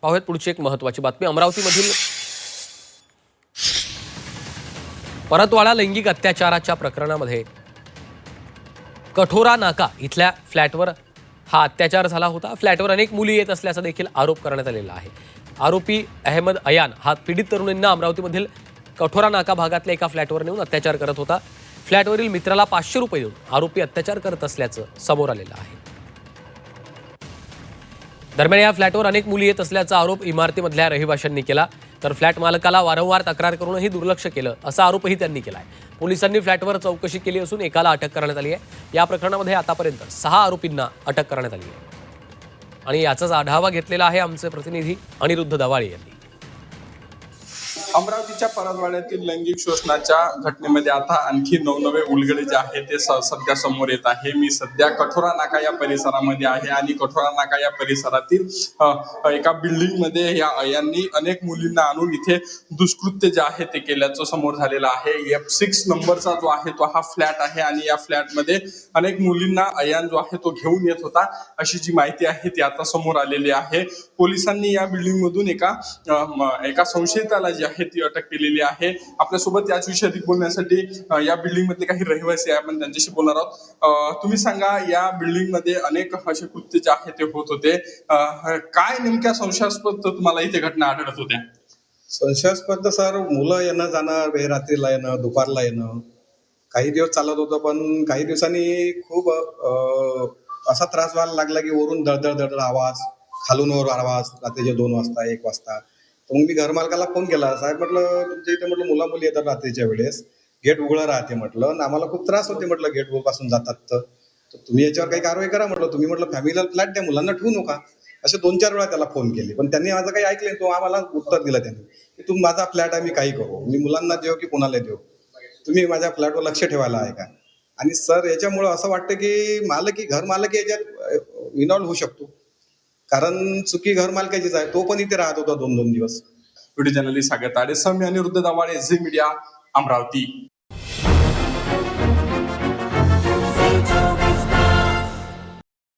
पाहूयात पुढची एक महत्त्वाची बातमी। अमरावतीमधील परतवाडा लैंगिक अत्याचाराच्या प्रकरणामध्ये कठोरा नाका इथल्या फ्लॅटवर हा अत्याचार झाला होता। फ्लॅटवर अनेक मुली येत असल्याचा देखील आरोप करण्यात आलेला आहे। आरोपी अहमद अयान हा पीडित तरुणींना अमरावतीमधील कठोरा नाका भागातल्या एका फ्लॅटवर नेऊन अत्याचार करत होता। फ्लॅटवरील मित्राला 500 रुपये देऊन आरोपी अत्याचार करत असल्याचं समोर आलेलं आहे। दरम्यान या फ्लॅटवर अनेक मुली येत असल्याचा आरोप इमारतीमधल्या रहिवाशांनी केला, तर फ्लॅट मालकाला वारंवार तक्रार करूनही दुर्लक्ष केलं असा आरोपही त्यांनी केलाय। पोलिसांनी फ्लॅटवर चौकशी केली असून एकाला अटक करण्यात आली आहे। या प्रकरणामध्ये आतापर्यंत 6 आरोपींना अटक करण्यात आली आहे आणि याचाच आढावा घेतलेला आहे आमचे प्रतिनिधी अनिरुद्ध दवाळे यांनी। अमरावतीच्या परतवाड्यातील लैंगिक शोषणाच्या घटनेमध्ये आता आणखी नवनवे उलगडे जे आहे ते सध्या समोर येत आहे। मी सध्या कठोरा नाका या परिसरामध्ये आहे आणि कठोरा नाका या परिसरातील एका बिल्डिंग मध्ये यांनी अनेक मुलींना आणून इथे दुष्कृत्य जे आहे ते केल्याचं समोर झालेलं आहे। F6 नंबरचा जो आहे तो हा फ्लॅट आहे आणि या फ्लॅटमध्ये अनेक मुलींना अयान जो आहे तो घेऊन येत होता अशी जी माहिती आहे ती आता समोर आलेली आहे। पोलिसांनी या बिल्डिंग मधून एका संशयिताला जी आहे ती अटक केलेली आहे। आपल्यासोबत याच विषयी अधिक बोलण्यासाठी या बिल्डिंग मध्ये काही रहिवासी आहे, आपण त्यांच्याशी बोलणार आहोत। तुम्ही सांगा, या बिल्डिंग मध्ये अनेक असे कृत्य जे आहे ते होत होते, काय नेमक्या संशयास्पद तुम्हाला इथे घटना आढळत होत्या? संशयास्पद सर, मुलं येणं जाणं, रात्रीला येणं, दुपारला येणं, काही दिवस चालत होतं, पण काही दिवसांनी खूप असा त्रास व्हायला लागला की वरून दळदळ दळदळ आवाज, खालून वर आवाज, रात्रीचे 2 वाजता 1 वाजता। तर मग मी घरमालकाला फोन केला, साहेब म्हटलं तुमच्या इथे म्हटलं मुला मुली येतात रात्रीच्या वेळेस, गेट उघडं राहते म्हटलं आणि आम्हाला खूप त्रास होते म्हटलं गेट पासून जातात, तर तुम्ही याच्यावर काही कारवाई करा म्हटलं। तुम्ही म्हटलं फॅमिलीला फ्लॅट द्या, मुलांना ठेवू नका। असे 2-4 वेळा त्याला फोन केले, पण त्यांनी माझं काही ऐकलं नाही। तो आम्हाला उत्तर दिलं त्यांनी की तुम्ही माझा फ्लॅट आहे, मी काही करू, मी मुलांना देऊ की कोणाला देऊ, तुम्ही माझ्या फ्लॅटवर लक्ष ठेवायला आहे का? आणि सर याच्यामुळं असं वाटतं की घर मालक याच्यात इन्व्हॉल्व होऊ शकतो, कारण चुकी घर मालकाचीच आहे। तो पण इथे राहत होता 2-2 दिवस। व्हिडिओ जर्नलिस्ट सागर ताडे, मी अनिरुद्ध दवाळे, झी मीडिया, अमरावती।